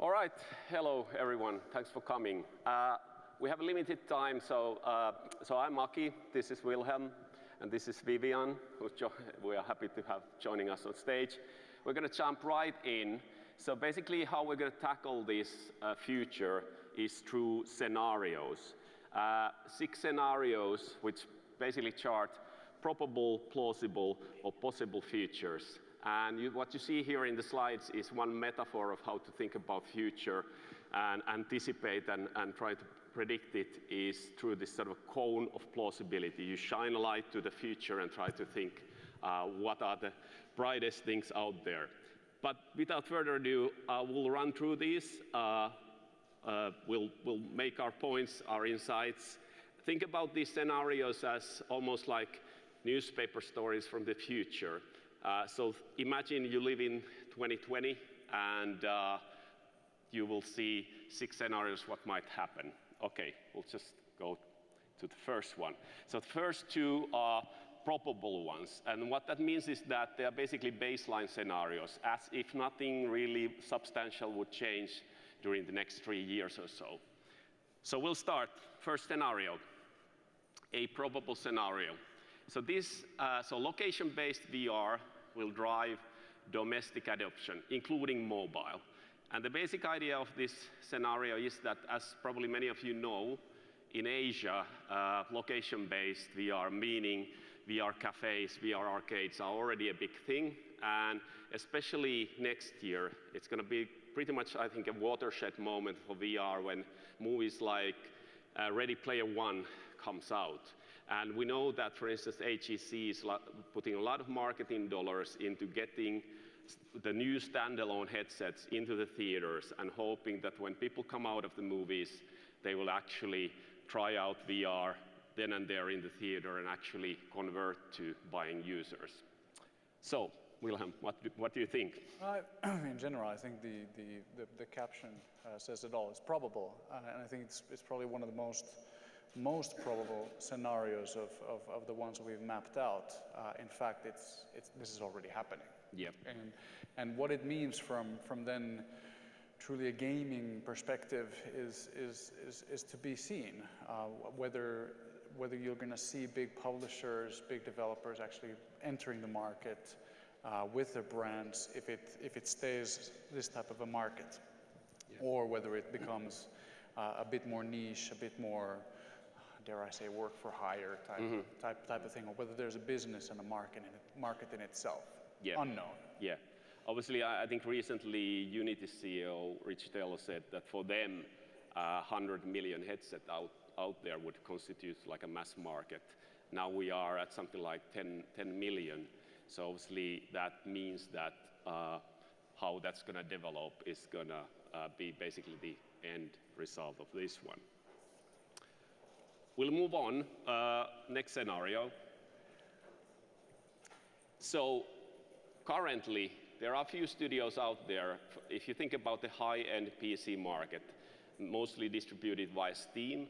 All right, hello everyone, thanks for coming. We have a limited time, so I'm Aki, this is Wilhelm, and this is Vivian, who we are happy to have joining us on stage. We're going to jump right in. So basically how we're going to tackle this future is through scenarios. 6 scenarios which basically chart probable, plausible, or possible futures. And what you see here in the slides is one metaphor of how to think about future and anticipate and try to predict it is through this sort of cone of plausibility. You shine a light to the future and try to think what are the brightest things out there. But without further ado, we'll run through these. We'll make our points, our insights. Think about these scenarios as almost like newspaper stories from the future. So imagine you live in 2020 and you will see 6 scenarios what might happen. Okay, we'll just go to the first one. So the first 2 are probable ones. And what that means is that they are basically baseline scenarios, as if nothing really substantial would change during the next 3 years or so. So we'll start. First scenario, a probable scenario. So this, location-based VR will drive domestic adoption, including mobile. And the basic idea of this scenario is that, as probably many of you know, in Asia, location-based VR, meaning VR cafes, VR arcades are already a big thing. And especially next year, it's going to be pretty much, I think, a watershed moment for VR when movies like Ready Player One comes out. And we know that, for instance, HEC is putting a lot of marketing dollars into getting the new standalone headsets into the theaters and hoping that when people come out of the movies, they will actually try out VR then and there in the theater and actually convert to buying users. So, Wilhelm, what do you think? In general, I think the caption says it all. It's probable, and I think it's probably one of the most probable scenarios of the ones we've mapped out. In fact, this is already happening. Yep. And what it means from then truly a gaming perspective is to be seen. Whether you're going to see big publishers, big developers actually entering the market with their brands, if it stays this type of a market, yeah, or whether it becomes a bit more niche, a bit more, dare I say, work for hire type of thing, or whether there's a business and a market in itself. Yeah. Unknown. Yeah. Obviously, I think recently Unity CEO Rich Taylor said that for them, 100 million headset out there would constitute like a mass market. Now we are at something like 10 million. So obviously that means that how that's going to develop is going to be basically the end result of this one. We'll move on. Next scenario. So currently, there are a few studios out there. If you think about the high-end PC market, mostly distributed via Steam,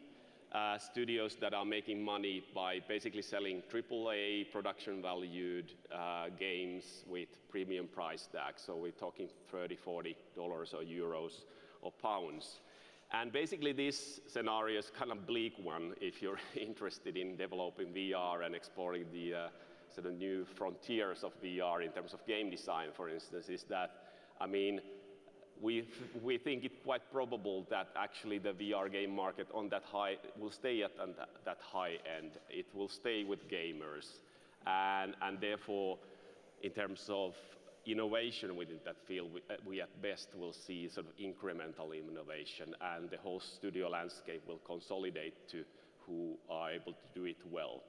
studios that are making money by basically selling AAA production-valued games with premium price tags. So we're talking $30, $40 or euros or pounds. And basically this scenario is kind of bleak one if you're interested in developing VR and exploring the sort of new frontiers of VR in terms of game design, for instance, is that, I mean, we think it quite probable that actually the VR game market on that high will stay at that high end. It will stay with gamers. And therefore, in terms of innovation within that field, we at best will see sort of incremental innovation, and the whole studio landscape will consolidate to who are able to do it well.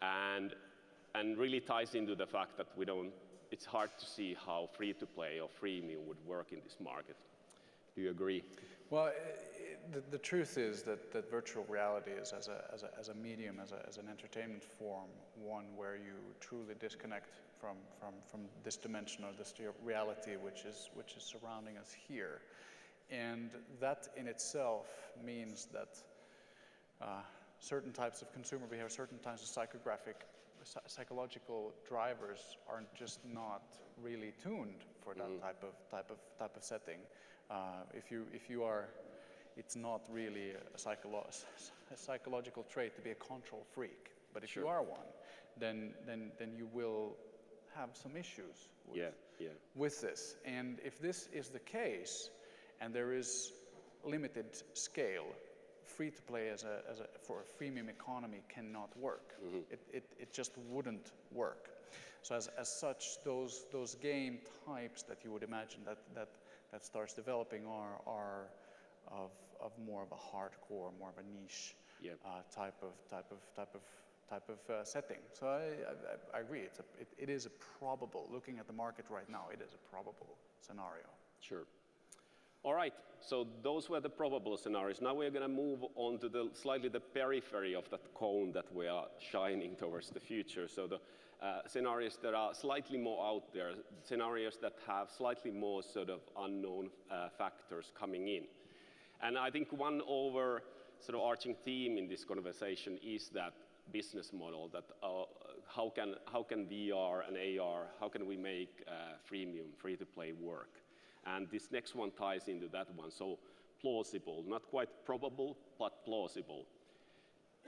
And really ties into the fact that it's hard to see how free-to-play or freemium would work in this market. Do you agree? Well, the truth is that virtual reality is as a medium, as an entertainment form, one where you truly disconnect from this dimension or this reality which is surrounding us here. And that in itself means that certain types of consumer behavior, certain types of psychological drivers are just not really tuned for that type of setting. If you are, it's not really a psychological trait to be a control freak. But if you are one, then you will have some issues with this. And if this is the case, and there is limited scale, free to play for a freemium economy cannot work. It just wouldn't work. So as such, those game types that you would imagine that starts developing are of more of a hardcore, more of a niche type of setting. So I agree. It is a probable. Looking at the market right now, it is a probable scenario. Sure. All right. So those were the probable scenarios. Now we're going to move on to the slightly the periphery of that cone that we are shining towards the future. So the scenarios that are slightly more out there, scenarios that have slightly more sort of unknown factors coming in. And I think one overarching theme in this conversation is that business model, that how can VR and AR, how can we make freemium, free-to-play work? And this next one ties into that one. So plausible, not quite probable, but plausible.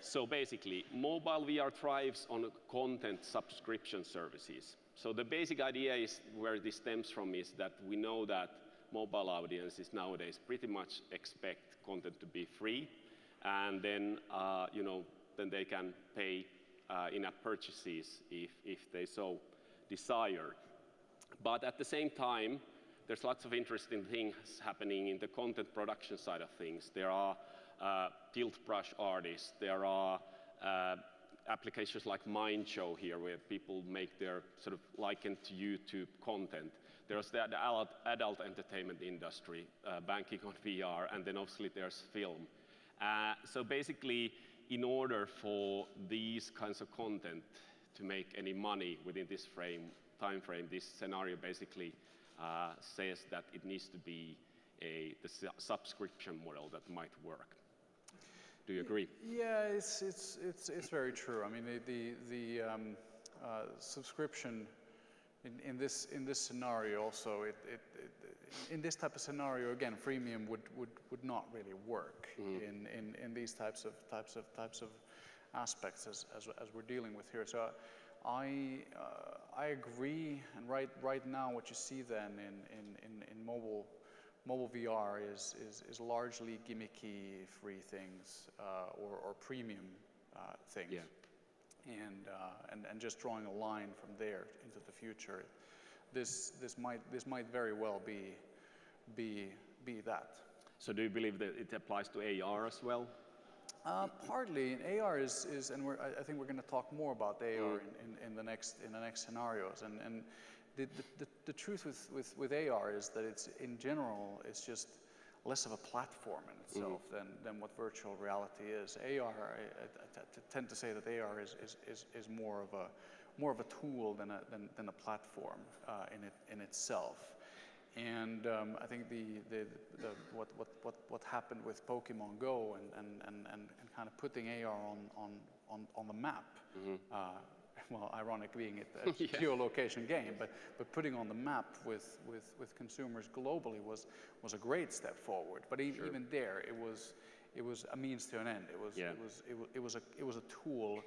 So basically, mobile VR thrives on content subscription services. So the basic idea is where this stems from is that we know that mobile audiences nowadays pretty much expect content to be free, and then then they can pay in-app purchases if they so desire. But at the same time, there's lots of interesting things happening in the content production side of things. There are tilt brush artists. There are applications like Mindshow here, where people make their sort of likened to YouTube content. There's the adult entertainment industry, banking on VR, and then obviously there's film. So basically, in order for these kinds of content to make any money within this time frame, this scenario basically says that it needs to be the subscription model that might work. Do you agree? Yeah, it's very true. I mean, the subscription in this scenario also in this type of scenario again, freemium would not really work in these types of aspects as we're dealing with here. So I agree, and right now what you see then in mobile VR is largely gimmicky free things or premium things, and just drawing a line from there into the future. This might very well be that. So do you believe that it applies to AR as well? Partly, AR is and I think we're going to talk more about AR in the next scenarios. And the truth with AR is that it's in general it's just less of a platform in itself than what virtual reality is. AR, I tend to say that AR is more of a tool than a platform in itself. And I think what happened with Pokemon Go and kind of putting AR on the map, well, ironic being it a geolocation game, but putting on the map with consumers globally was a great step forward. But even there, it was a means to an end. It was a tool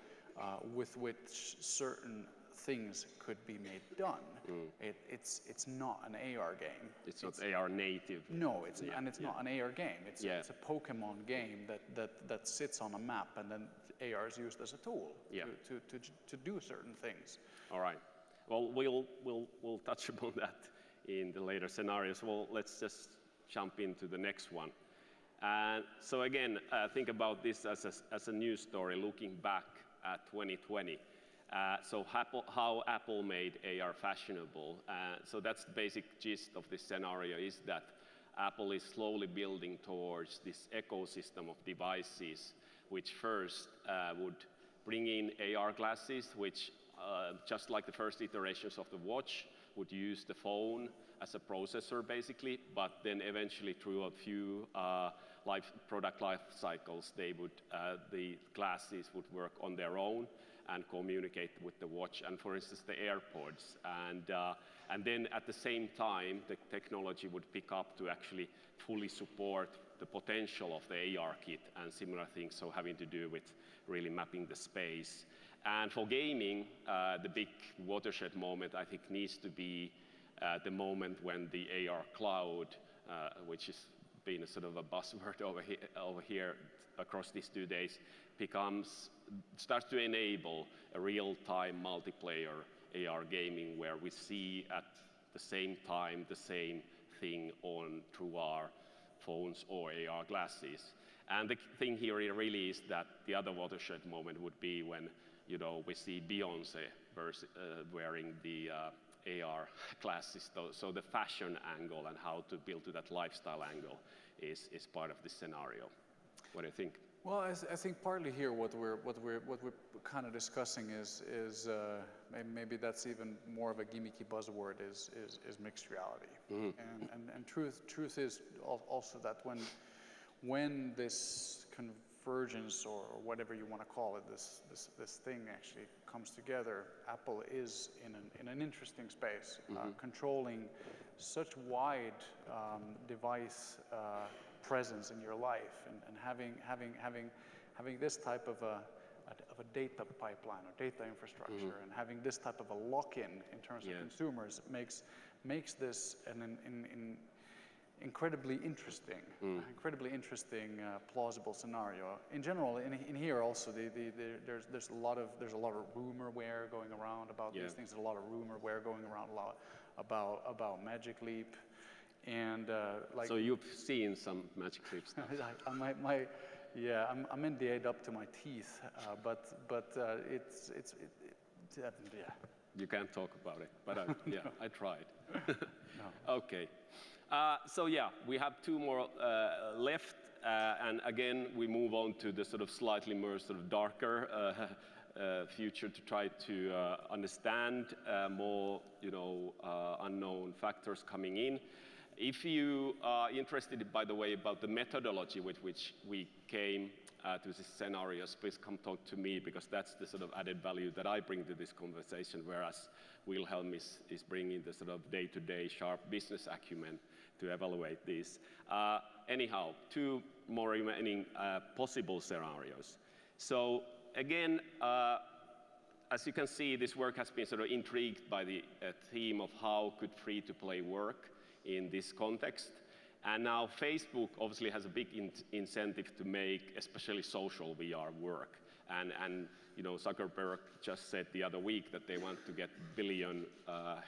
with which certain things could be made done. It's not an AR game. It's not AR native. No, and it's not an AR game. It's a Pokemon game that sits on a map, and then AR is used as a tool to do certain things. All right. Well, we'll touch upon that in the later scenarios. Well, let's just jump into the next one. So again, think about this as a news story looking back at 2020. So how Apple made AR fashionable. So that's the basic gist of this scenario, is that Apple is slowly building towards this ecosystem of devices, which first would bring in AR glasses, which just like the first iterations of the watch, would use the phone as a processor basically, but then eventually through a few product life cycles, the glasses would work on their own. and communicate with the watch, and for instance the AirPods. And then at the same time, the technology would pick up to actually fully support the potential of the AR kit and similar things, so having to do with really mapping the space. And for gaming, the big watershed moment, I think, needs to be the moment when the AR cloud, which has been a sort of a buzzword over here across these 2 days, starts to enable a real-time multiplayer AR gaming where we see at the same time the same thing through our phones or AR glasses. And the thing here really is that the other watershed moment would be when we see Beyoncé wearing the AR glasses. So the fashion angle and how to build to that lifestyle angle is part of this scenario. What do you think? Well, I think partly here what we're kind of discussing is maybe that's even more of a gimmicky buzzword is mixed reality. Mm-hmm. And truth is also that when this convergence or whatever you want to call it, this thing actually comes together, Apple is in an interesting space, mm-hmm. Controlling such wide device presence in your life, and having this type of a data pipeline or data infrastructure, mm-hmm. and having this type of a lock-in in terms of consumers makes this an incredibly interesting, plausible scenario. In general, in here also, there's a lot of rumorware going around about these things. There's a lot of rumorware going around about Magic Leap. And so you've seen some Magic Leap stuff. I'm NDA'd up to my teeth, but it's yeah. You can't talk about it, but I tried. No. Okay, so we have 2 more left, and again we move on to the sort of slightly more sort of darker future to try to understand more unknown factors coming in. If you are interested, by the way, about the methodology with which we came to these scenarios, please come talk to me, because that's the sort of added value that I bring to this conversation, whereas Wilhelm is bringing the sort of day-to-day sharp business acumen to evaluate these. Anyhow, 2 more remaining possible scenarios. So again, as you can see, this work has been sort of intrigued by the theme of how could free-to-play work in this context. And now Facebook obviously has a big incentive to make especially social VR work. And Zuckerberg just said the other week that they want to get billion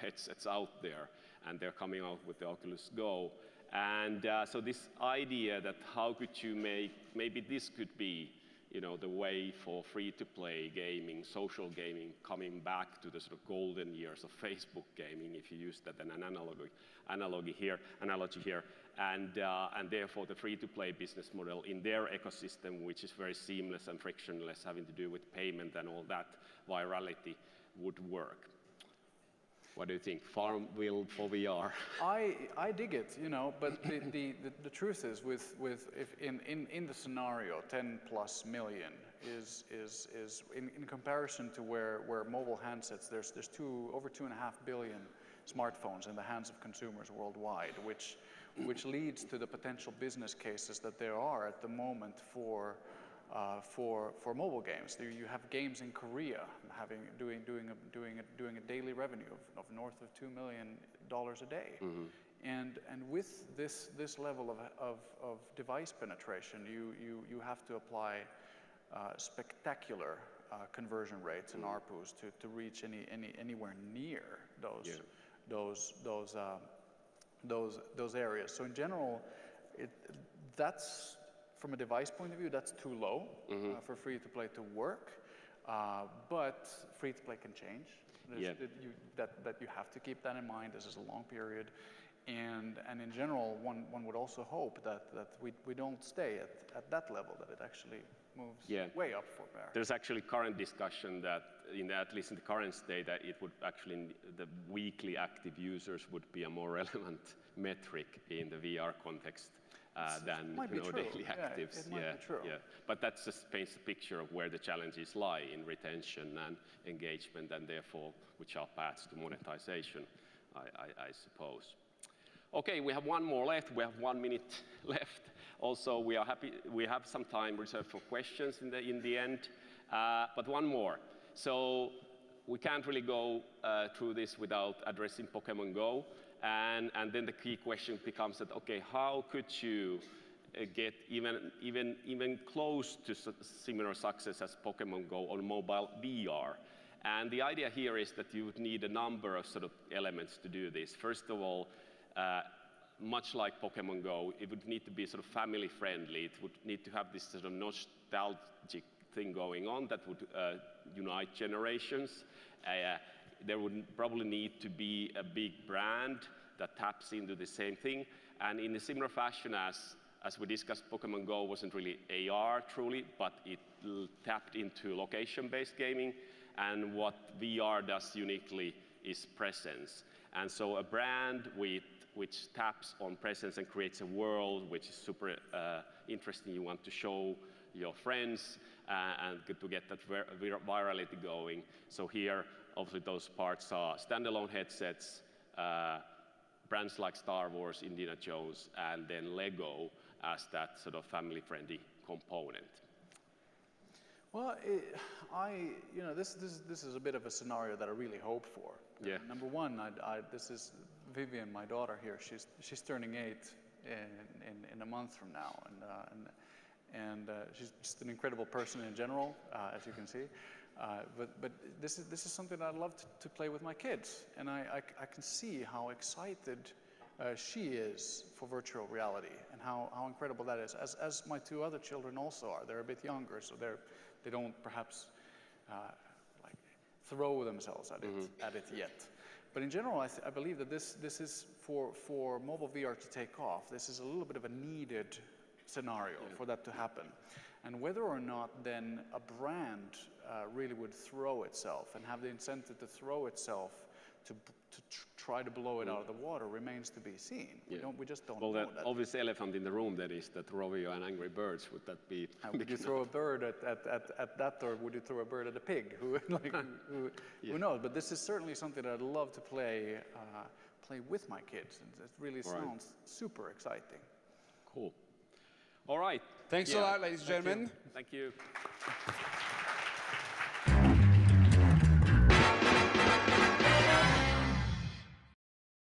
headsets out there, and they're coming out with the Oculus Go. And so this idea that how could you maybe this could be the way for free-to-play gaming, social gaming, coming back to the sort of golden years of Facebook gaming, if you use that an analogy here, and therefore the free-to-play business model in their ecosystem, which is very seamless and frictionless, having to do with payment and all that virality, would work. What do you think? Farmville for VR? I dig it, but the truth is, if in the scenario, 10+ million is in comparison to where mobile handsets, there's over 2.5 billion smartphones in the hands of consumers worldwide, which leads to the potential business cases that there are at the moment for mobile games. You have games in Korea doing a daily revenue of north of $2 million a day, mm-hmm. and with this level of device penetration, you have to apply spectacular conversion rates and ARPUs to reach anywhere near those areas. So in general, that's, from a device point of view, that's too low, mm-hmm. For free-to-play to work, but free-to-play can change. That you have to keep that in mind. This is a long period, and in general, one would also hope that we don't stay at that level, that it actually moves way up for there. There's actually current discussion that, at least in the current state, that it would actually, the weekly active users would be a more relevant metric in the VR context. than might be true. daily Yeah, actives. it might be true. Yeah. But that just paints a picture of where the challenges lie in retention and engagement, and therefore which are paths to monetization, I suppose. Okay, we have one more left. We have 1 minute left. Also, we are happy. We have some time reserved for questions in the end. But one more. So we can't really go through this without addressing Pokemon Go. And then the key question becomes that, okay, how could you get even close to similar success as Pokemon Go on mobile VR? And the idea here is that you would need a number of sort of elements to do this. First of all, much like Pokemon Go, it would need to be sort of family friendly. It would need to have this sort of nostalgic thing going on that would unite generations. There would probably need to be a big brand that taps into the same thing. And in a similar fashion as we discussed, Pokemon Go wasn't really AR truly, but it tapped into location-based gaming. And what VR does uniquely is presence. And so a brand which taps on presence and creates a world which is super interesting, you want to show your friends and to get that virality going. So here, obviously, those parts are standalone headsets, brands like Star Wars, Indiana Jones, and then Lego as that sort of family-friendly component. Well, this is a bit of a scenario that I really hope for. Yeah. Number one, this is Vivian, my daughter here. She's turning 8 in a month from now, and she's just an incredible person in general, as you can see. But this is something I'd love to play with my kids, and I can see how excited she is for virtual reality and how incredible that is. As my 2 other children also are. They're a bit younger, so they don't perhaps like throw themselves at it yet. But in general, I believe that this is for mobile VR to take off. This is a little bit of a needed scenario for that to happen. And whether or not then a brand really would throw itself and have the incentive to throw itself to try to blow it out of the water remains to be seen. Yeah. We just don't know that. The obvious elephant in the room that is that Rovio and Angry Birds, would that be? Would you throw a bird at that, or would you throw a bird at a pig? Who knows? But this is certainly something that I'd love to play with my kids. And it really sounds super exciting. Cool. All right. Thanks a lot, ladies and gentlemen. Thank you.